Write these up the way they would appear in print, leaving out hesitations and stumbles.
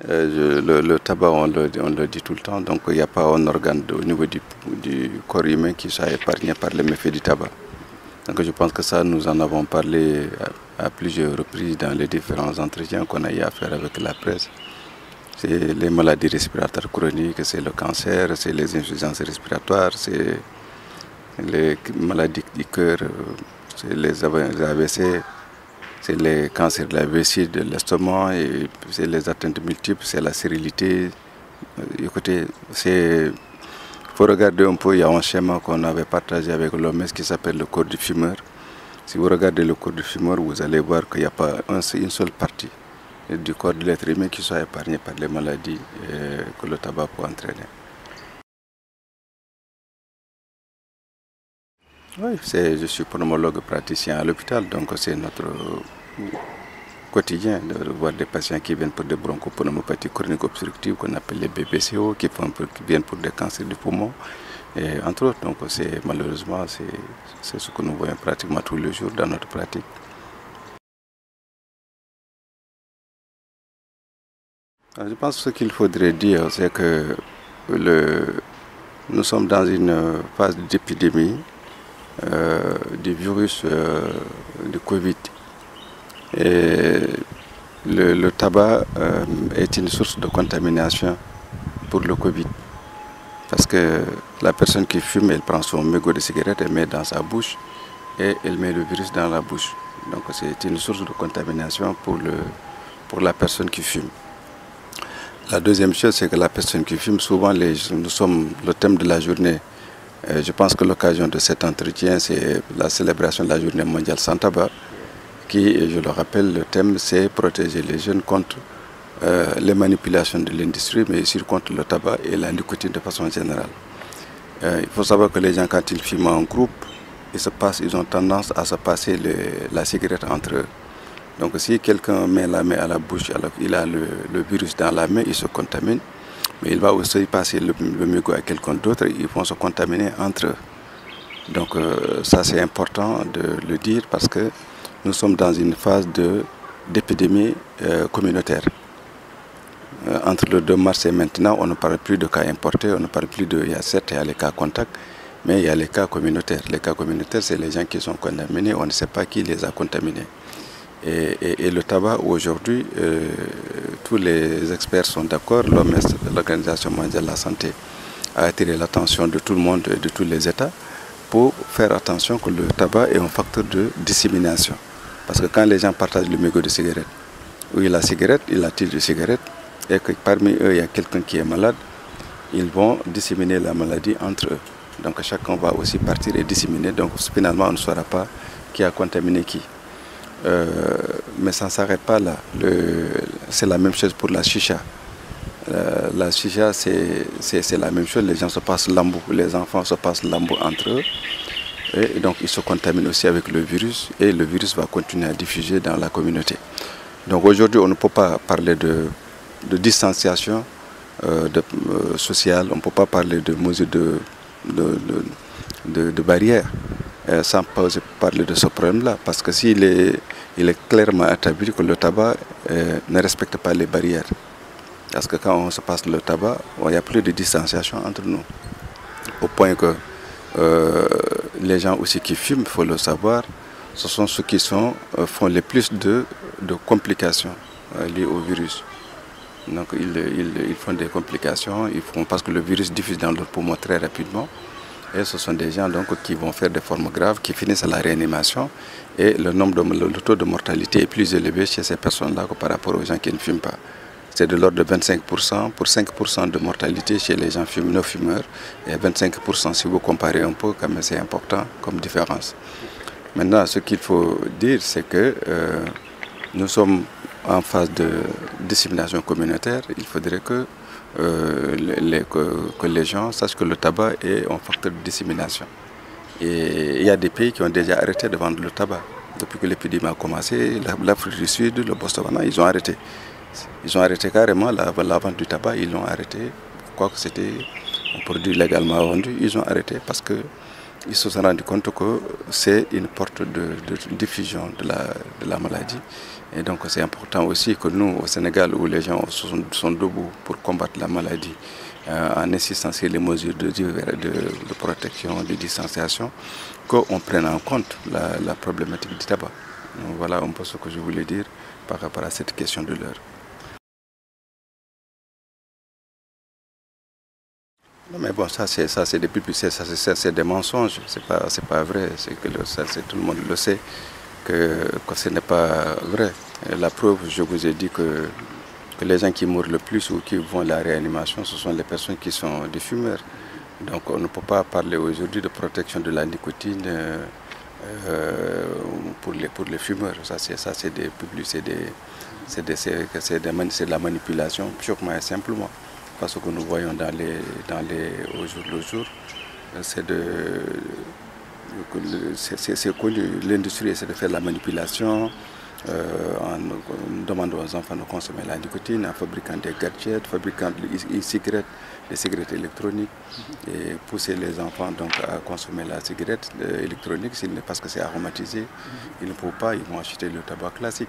Le tabac, on le dit tout le temps, donc il n'y a pas un organe au niveau du corps humain qui soit épargné par les méfaits du tabac. Donc je pense que ça, nous en avons parlé à plusieurs reprises dans les différents entretiens qu'on a eu à faire avec la presse. C'est les maladies respiratoires chroniques, c'est le cancer, c'est les insuffisances respiratoires, c'est les maladies du cœur, c'est les AVC, c'est les cancers de la vessie, de l'estomac, et c'est les atteintes multiples, c'est la stérilité. Écoutez, il faut regarder un peu, il y a un schéma qu'on avait partagé avec l'OMS qui s'appelle le corps du fumeur. Si vous regardez le corps du fumeur, vous allez voir qu'il n'y a pas une seule partie du corps de l'être humain qui soit épargnée par les maladies que le tabac peut entraîner. Oui, je suis pneumologue praticien à l'hôpital, donc c'est notre quotidien de voir des patients qui viennent pour des bronchopneumopathies chroniques obstructives qu'on appelle les BPCO, qui viennent pour des cancers du poumon, et entre autres. Donc malheureusement, c'est ce que nous voyons pratiquement tous les jours dans notre pratique. Alors, je pense que ce qu'il faudrait dire, c'est que nous sommes dans une phase d'épidémie du virus du Covid. Et le tabac est une source de contamination pour le Covid. Parce que la personne qui fume, elle prend son mégot de cigarette, elle met dans sa bouche et elle met le virus dans la bouche. Donc c'est une source de contamination pour la personne qui fume. La deuxième chose, c'est que la personne qui fume, souvent, nous sommes le thème de la journée. Je pense que l'occasion de cet entretien, c'est la célébration de la journée mondiale sans tabac, qui, je le rappelle, le thème, c'est protéger les jeunes contre les manipulations de l'industrie, mais aussi contre le tabac et la nicotine de façon générale. Il faut savoir que les gens, quand ils fument en groupe, ils ont tendance à se passer la cigarette entre eux. Donc si quelqu'un met la main à la bouche, alors il a le virus dans la main, il se contamine, mais il va aussi passer le mégot à quelqu'un d'autre, ils vont se contaminer entre eux. Donc ça c'est important de le dire parce que nous sommes dans une phase d'épidémie communautaire. Entre le 2 mars et maintenant, on ne parle plus de cas importés, on ne parle plus de... Certes, il y a les cas contacts, mais il y a les cas communautaires. Les cas communautaires, c'est les gens qui sont contaminés, on ne sait pas qui les a contaminés. Et le tabac, aujourd'hui, tous les experts sont d'accord, l'OMS, l'Organisation mondiale de la santé, a attiré l'attention de tout le monde et de tous les États pour faire attention que le tabac est un facteur de dissémination. Parce que quand les gens partagent le mégot de cigarette, ou la cigarette, ils la tirent de cigarette, et que parmi eux, il y a quelqu'un qui est malade, ils vont disséminer la maladie entre eux. Donc chacun va aussi partir et disséminer. Donc finalement, on ne saura pas qui a contaminé qui. Mais ça ne s'arrête pas là. C'est la même chose pour la chicha. La chicha, c'est la même chose. Les gens se passent l'ambou, les enfants se passent l'ambou entre eux. Et donc ils se contaminent aussi avec le virus. Et le virus va continuer à diffuser dans la communauté. Donc aujourd'hui, on ne peut pas parler de distanciation sociale. On ne peut pas parler de mesures de barrières. Sans parler de ce problème-là, parce que il est clairement établi que le tabac ne respecte pas les barrières. Parce que quand on se passe le tabac, il n'y a plus de distanciation entre nous. Au point que les gens aussi qui fument, il faut le savoir, ce sont ceux qui font les plus de complications liées au virus. Donc ils font des complications, parce que le virus diffuse dans leurs poumons très rapidement. Et ce sont des gens donc, qui vont faire des formes graves, qui finissent à la réanimation. Et le taux de mortalité est plus élevé chez ces personnes-là que par rapport aux gens qui ne fument pas. C'est de l'ordre de 25%, pour 5% de mortalité chez les gens non fumeurs. Et 25% si vous comparez un peu, quand même c'est important comme différence. Maintenant, ce qu'il faut dire, c'est que nous sommes en phase de dissémination communautaire. Il faudrait que les gens sachent que le tabac est un facteur de dissémination. Et il y a des pays qui ont déjà arrêté de vendre le tabac. Depuis que l'épidémie a commencé, l'Afrique du Sud, le Botswana, ils ont arrêté. Ils ont arrêté carrément la vente du tabac, ils l'ont arrêté. Quoique c'était un produit légalement vendu, ils ont arrêté parce que ils se sont rendus compte que c'est une porte de diffusion de la maladie. Et donc c'est important aussi que nous, au Sénégal, où les gens sont debout pour combattre la maladie, en insistant sur les mesures de protection, de distanciation, qu'on prenne en compte la problématique du tabac. Donc voilà un peu ce que je voulais dire par rapport à cette question de l'heure. Non mais bon, c'est des mensonges, c'est pas vrai, tout le monde le sait que ce n'est pas vrai. Et la preuve, je vous ai dit que les gens qui mourent le plus ou qui vont à la réanimation, ce sont les personnes qui sont des fumeurs. Donc on ne peut pas parler aujourd'hui de protection de la nicotine pour les fumeurs. C'est de la manipulation purement et simplement. Parce que nous voyons au jour le jour, c'est connu, l'industrie essaie de faire la manipulation en demandant aux enfants de consommer la nicotine, en fabriquant des gadgets, fabriquant des cigarettes électroniques, et pousser les enfants donc à consommer la cigarette électronique parce que c'est aromatisé. Ils ne peuvent pas, ils vont acheter le tabac classique.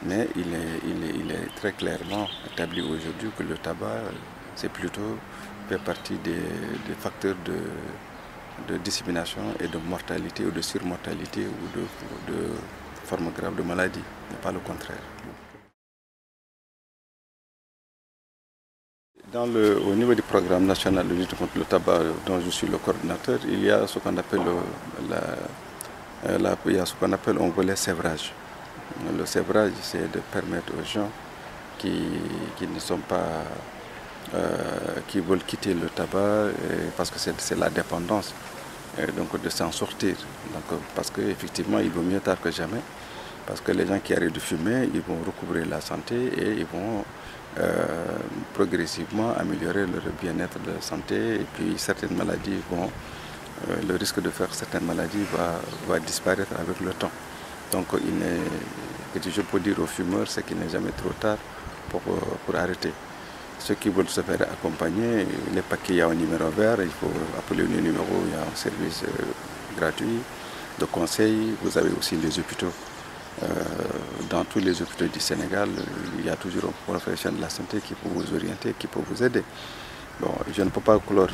Mais il est très clairement établi aujourd'hui que le tabac, c'est plutôt fait partie des facteurs de dissémination et de mortalité ou de surmortalité ou de formes graves de maladie, mais pas le contraire. Au niveau du programme national de lutte contre le tabac, dont je suis le coordinateur, il y a ce qu'on appelle un volet sévrage. Le sévrage, c'est de permettre aux gens qui ne sont pas, qui veulent quitter le tabac, parce que c'est la dépendance, donc de s'en sortir. Donc, parce qu'effectivement, il vaut mieux tard que jamais, parce que les gens qui arrêtent de fumer, ils vont recouvrer la santé et ils vont progressivement améliorer leur bien-être de santé, et puis certaines maladies le risque de faire certaines maladies va disparaître avec le temps. Donc ce que je peux dire aux fumeurs, c'est qu'il n'est jamais trop tard pour arrêter. Ceux qui veulent se faire accompagner, les paquets, il y a un numéro vert, il faut appeler le numéro, il y a un service gratuit de conseil. Vous avez aussi les hôpitaux. Dans tous les hôpitaux du Sénégal, il y a toujours un professionnel de la santé qui peut vous orienter, qui peut vous aider. Bon, je ne peux pas clore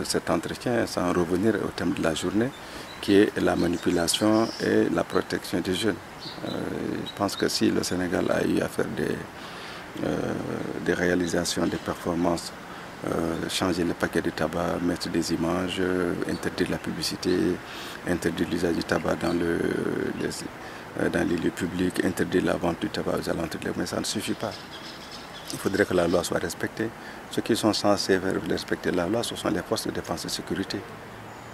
cet entretien sans revenir au thème de la journée, qui est la manipulation et la protection des jeunes. Je pense que si le Sénégal a eu à faire des réalisations, des performances, changer les paquets de tabac, mettre des images, interdire la publicité, interdire l'usage du tabac dans les lieux publics, interdire la vente du tabac aux alentours, mais ça ne suffit pas. Il faudrait que la loi soit respectée. Ceux qui sont censés respecter la loi, ce sont les forces de défense et de sécurité.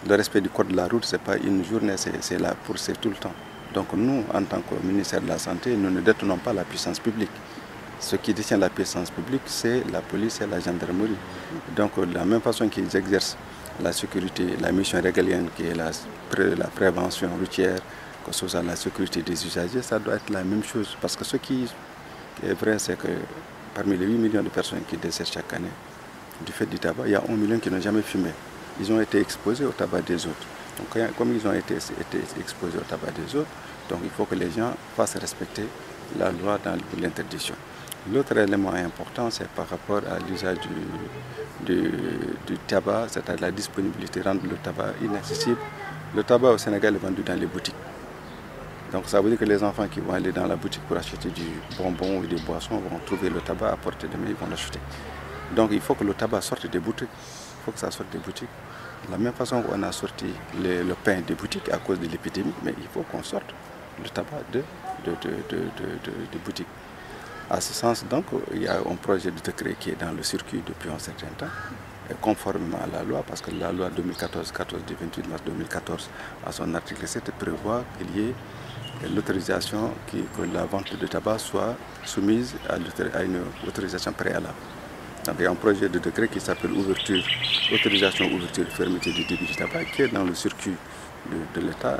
Le respect du code de la route, ce n'est pas une journée, c'est tout le temps. Donc nous, en tant que ministère de la Santé, nous ne détenons pas la puissance publique. Ce qui détient la puissance publique, c'est la police et la gendarmerie. Donc de la même façon qu'ils exercent la sécurité, la mission régalienne qui est la prévention routière, que ce soit la sécurité des usagers, ça doit être la même chose. Parce que ce qui est vrai, c'est que parmi les 8 millions de personnes qui décèdent chaque année du fait du tabac, il y a 1 million qui n'ont jamais fumé. Ils ont été exposés au tabac des autres. Donc comme ils ont été exposés au tabac des autres, donc il faut que les gens fassent respecter la loi dans l'interdiction. L'autre élément important, c'est par rapport à l'usage du tabac, c'est-à-dire la disponibilité, rendre le tabac inaccessible. Le tabac au Sénégal est vendu dans les boutiques. Donc ça veut dire que les enfants qui vont aller dans la boutique pour acheter du bonbon ou des boissons vont trouver le tabac à portée de main, ils vont l'acheter. Donc il faut que le tabac sorte des boutiques. Il faut que ça sorte des boutiques. De la même façon qu'on a sorti le pain des boutiques à cause de l'épidémie, mais il faut qu'on sorte le tabac des boutiques. À ce sens, donc, il y a un projet de décret qui est dans le circuit depuis un certain temps, conformément à la loi, parce que la loi 2014-14 du 28 mars 2014, à son article 7, prévoit qu'il y ait l'autorisation que la vente de tabac soit soumise à une autorisation préalable. Donc il y a un projet de décret qui s'appelle autorisation ouverture fermeté du débit du tabac, qui est dans le circuit de l'État.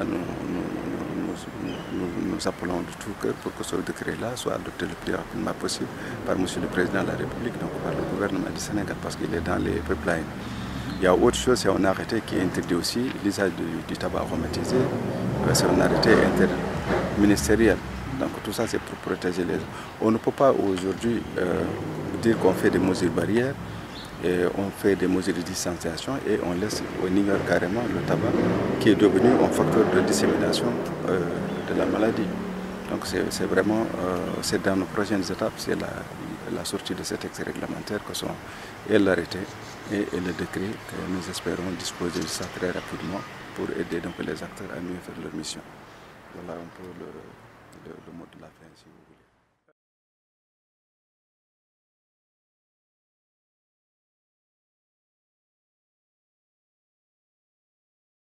Nous appelons de tout cœur pour que ce décret-là soit adopté le plus rapidement possible par M. le Président de la République, donc par le gouvernement du Sénégal, parce qu'il est dans les pipelines. Il y a autre chose, c'est un arrêté qui interdit aussi l'usage du tabac aromatisé. C'est un arrêté interministériel. Donc tout ça, c'est pour protéger les gens. On ne peut pas aujourd'hui dire qu'on fait des mesures barrières, et on fait des mesures de distanciation et on ignore carrément le tabac qui est devenu un facteur de dissémination de la maladie. Donc c'est vraiment, c'est dans nos prochaines étapes, c'est la sortie de ce texte réglementaire que sont et l'arrêté et le décret que nous espérons disposer de ça très rapidement pour aider donc les acteurs à mieux faire leur mission. Voilà un peu le mot de la fin, si vous voulez.